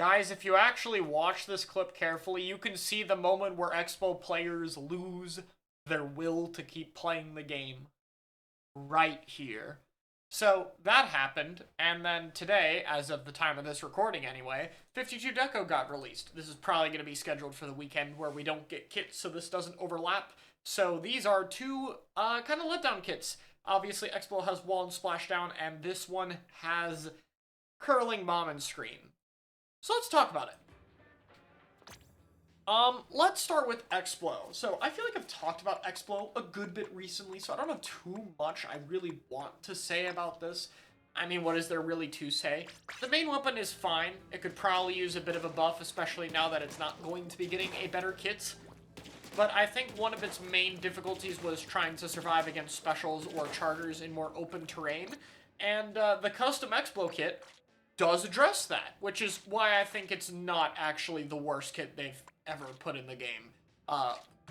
Guys, if you actually watch this clip carefully, you can see the moment where Expo players lose their will to keep playing the game. Right here. So, that happened, and then today, as of the time of this recording anyway, 52 Deco got released. This is probably going to be scheduled for the weekend where we don't get kits, so this doesn't overlap. So these are two kind of letdown kits. Obviously, Expo has wall and splashdown, and this one has curling bomb and screen. So let's talk about it. Let's start with Explo. So I feel like I've talked about Explo a good bit recently, so I don't have too much I really want to say about this. I mean, what is there really to say? The main weapon is fine. It could probably use a bit of a buff, especially now that it's not going to be getting a better kit. But I think one of its main difficulties was trying to survive against specials or charters in more open terrain. And the custom Explo kit does address that, which is why I think it's not actually the worst kit they've ever put in the game.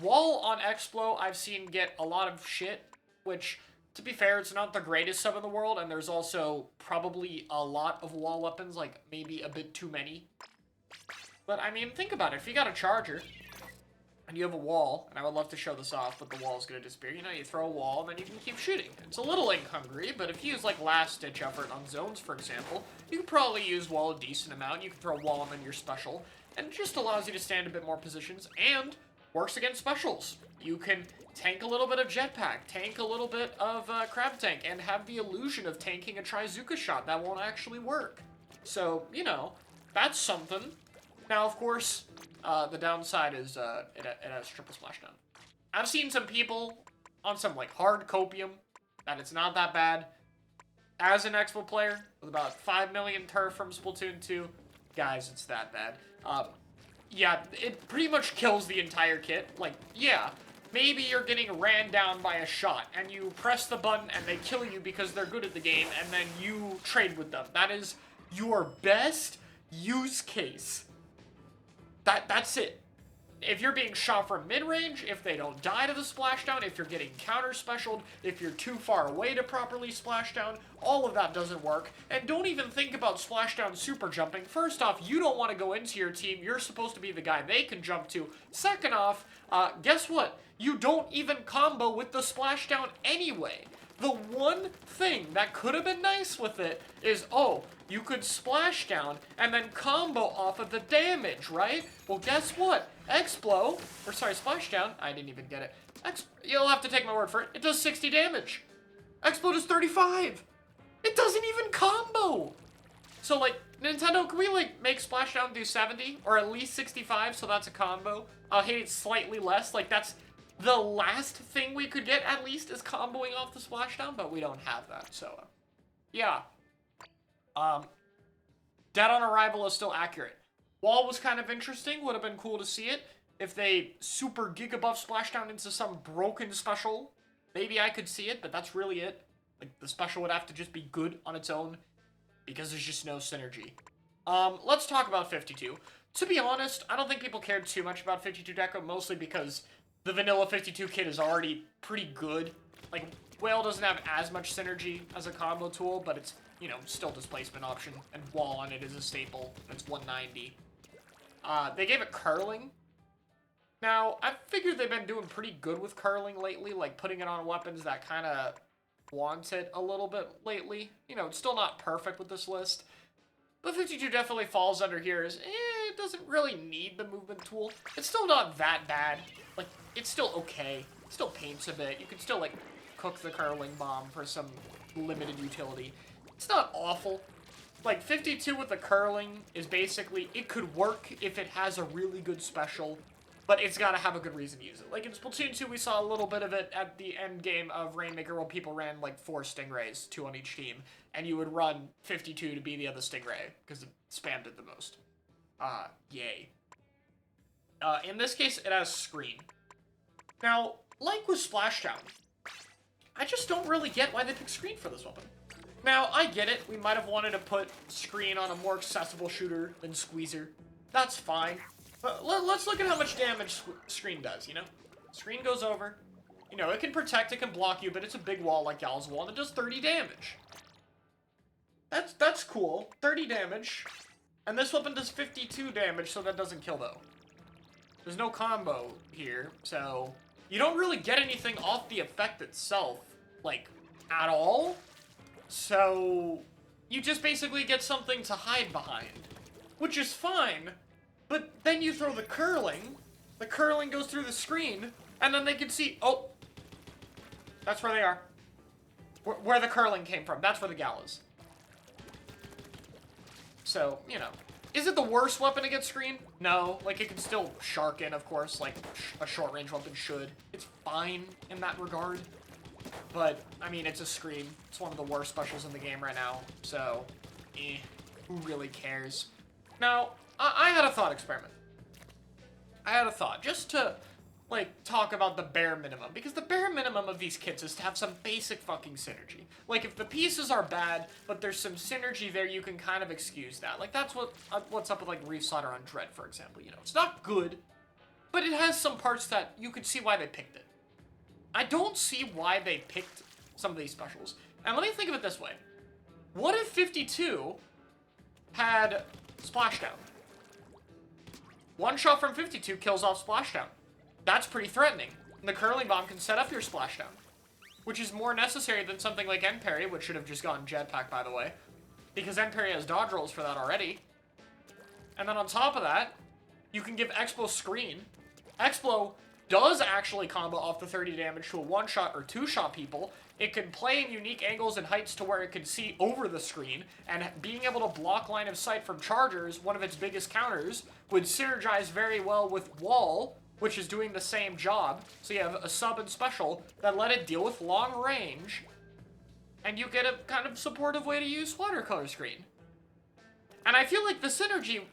Wall on Explo I've seen get a lot of shit, which, to be fair, it's not the greatest sub in the world, and there's also probably a lot of wall weapons, like maybe a bit too many. But I mean, think about it. If you got a charger, and you have a wall, and I would love to show this off, but the wall's gonna disappear. You know, you throw a wall, and then you can keep shooting. It's a little ink hungry, but if you use, like, last-ditch effort on zones, for example, you can probably use wall a decent amount. You can throw a wall and then you're special, and it just allows you to stand a bit more positions, and works against specials. You can tank a little bit of jetpack, tank a little bit of crab tank, and have the illusion of tanking a Trizuka shot. That won't actually work. So, you know, that's something. Now, of course, the downside is it has triple splashdown. I've seen some people on some, like, hard copium that it's not that bad. As an Expo player with about 5 million turf from Splatoon 2, guys, it's that bad. Yeah, it pretty much kills the entire kit. Like, yeah, maybe you're getting ran down by a shot, and you press the button and they kill you because they're good at the game, and then you trade with them. That is your best use case. That's it. If you're being shot from mid-range, if they don't die to the splashdown, if you're getting counter-specialed, if you're too far away to properly splashdown, all of that doesn't work. And don't even think about splashdown super jumping. First off, you don't want to go into your team. You're supposed to be the guy they can jump to. Second off, guess what? You don't even combo with the splashdown anyway. The one thing that could have been nice with it is, oh, you could splash down and then combo off of the damage, right? Well, guess what? Splashdown, I didn't even get it. You'll have to take my word for it. It does 60 damage. Explo does 35. It doesn't even combo. So, like, Nintendo, can we, like, make Splashdown do 70? Or at least 65, so that's a combo? I'll hate it slightly less. Like, that's the last thing we could get, at least, is comboing off the Splashdown, but we don't have that, so, yeah. Dead on arrival is still accurate. Wall was kind of interesting. Would have been cool to see it. If they super gigabuff Splashdown into some broken special, maybe I could see it, but that's really it. Like, the special would have to just be good on its own, because there's just no synergy. Let's talk about 52. To be honest, I don't think people cared too much about 52 Deco, mostly because the vanilla 52 kit is already pretty good. Like, Whale doesn't have as much synergy as a combo tool, but it's, you know, still displacement option, and wall on it is a staple. It's 190. They gave it curling. Now, I figured they've been doing pretty good with curling lately, like putting it on weapons that kind of want it a little bit lately. You know, it's still not perfect with this list, but 52 definitely falls under here as, it doesn't really need the movement tool. It's still not that bad. Like, it's still okay. It still paints a bit. You can still, like, cook the curling bomb for some limited utility. It's not awful. Like, 52 with the curling is basically, it could work if it has a really good special, but it's got to have a good reason to use it. Like, in Splatoon 2, we saw a little bit of it at the end game of Rainmaker where people ran, like, 4 Stingrays, 2 on each team, and you would run 52 to be the other Stingray, because it spammed it the most. Yay. In this case, it has screen. Now, like with Splashdown, I just don't really get why they picked screen for this weapon. Now, I get it. We might have wanted to put screen on a more accessible shooter than Squeezer. That's fine. But let's look at how much damage screen does, you know? Screen goes over. You know, it can protect, it can block you, but it's a big wall like Gal's wall, and it does 30 damage. That's cool. 30 damage. And this weapon does 52 damage, so that doesn't kill, though. There's no combo here, so you don't really get anything off the effect itself, like, at all. So you just basically get something to hide behind, which is fine, but then you throw the curling goes through the screen, and then they can see, oh, that's where they are. Where the curling came from, that's where the gal is. So, you know, is it the worst weapon to get screen? No, like, it can still shark in, of course, like a short-range weapon should. It's fine in that regard. But, I mean, it's a screen. It's one of the worst specials in the game right now. So, who really cares? Now, I had a thought experiment. I had a thought, just to, like, talk about the bare minimum. Because the bare minimum of these kits is to have some basic fucking synergy. Like, if the pieces are bad, but there's some synergy there, you can kind of excuse that. Like, that's what's up with, like, Reef Slider on Dread, for example. You know, it's not good, but it has some parts that you could see why they picked it. I don't see why they picked some of these specials. And let me think of it this way. What if 52 had Splashdown? One shot from 52 kills off Splashdown. That's pretty threatening. And the curling bomb can set up your Splashdown, which is more necessary than something like End Parry, which should have just gone Jetpack, by the way, because End Parry has dodge rolls for that already. And then on top of that, you can give Explo Screen. Explo does actually combo off the 30 damage to a one-shot or two-shot people. It can play in unique angles and heights to where it can see over the screen, and being able to block line of sight from chargers, one of its biggest counters, would synergize very well with Wall, which is doing the same job. So you have a sub and special that let it deal with long range, and you get a kind of supportive way to use watercolor screen. And I feel like the synergy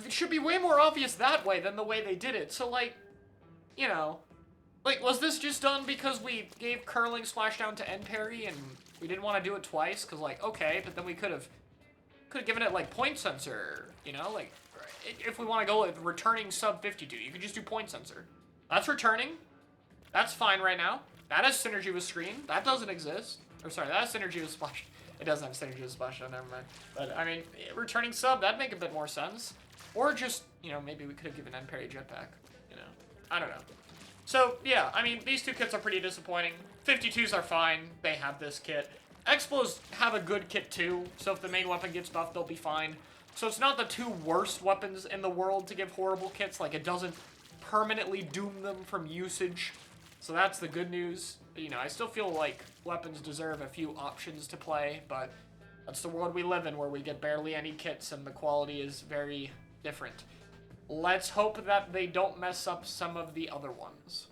should be way more obvious that way than the way they did it. So, like, you know, like, was this just done because we gave curling Splashdown to End Parry and we didn't want to do it twice? Because, like, okay, but then we could have given it, like, point sensor, you know? Like, if we want to go with returning sub 52, you could just do point sensor. That's returning. That's fine right now. That has synergy with screen. That doesn't exist. Or, sorry, that has synergy with Splash. It doesn't have synergy with Splashdown, never mind. But, I mean, returning sub, that'd make a bit more sense. Or just, you know, maybe we could have given End Parry Jetpack, you know? I don't know. So, yeah, I mean, these two kits are pretty disappointing. 52s are fine. They have this kit. Explos have a good kit, too. So if the main weapon gets buffed, they'll be fine. So it's not the two worst weapons in the world to give horrible kits. Like, it doesn't permanently doom them from usage. So that's the good news. You know, I still feel like weapons deserve a few options to play, but that's the world we live in, where we get barely any kits and the quality is very different. Let's hope that they don't mess up some of the other ones.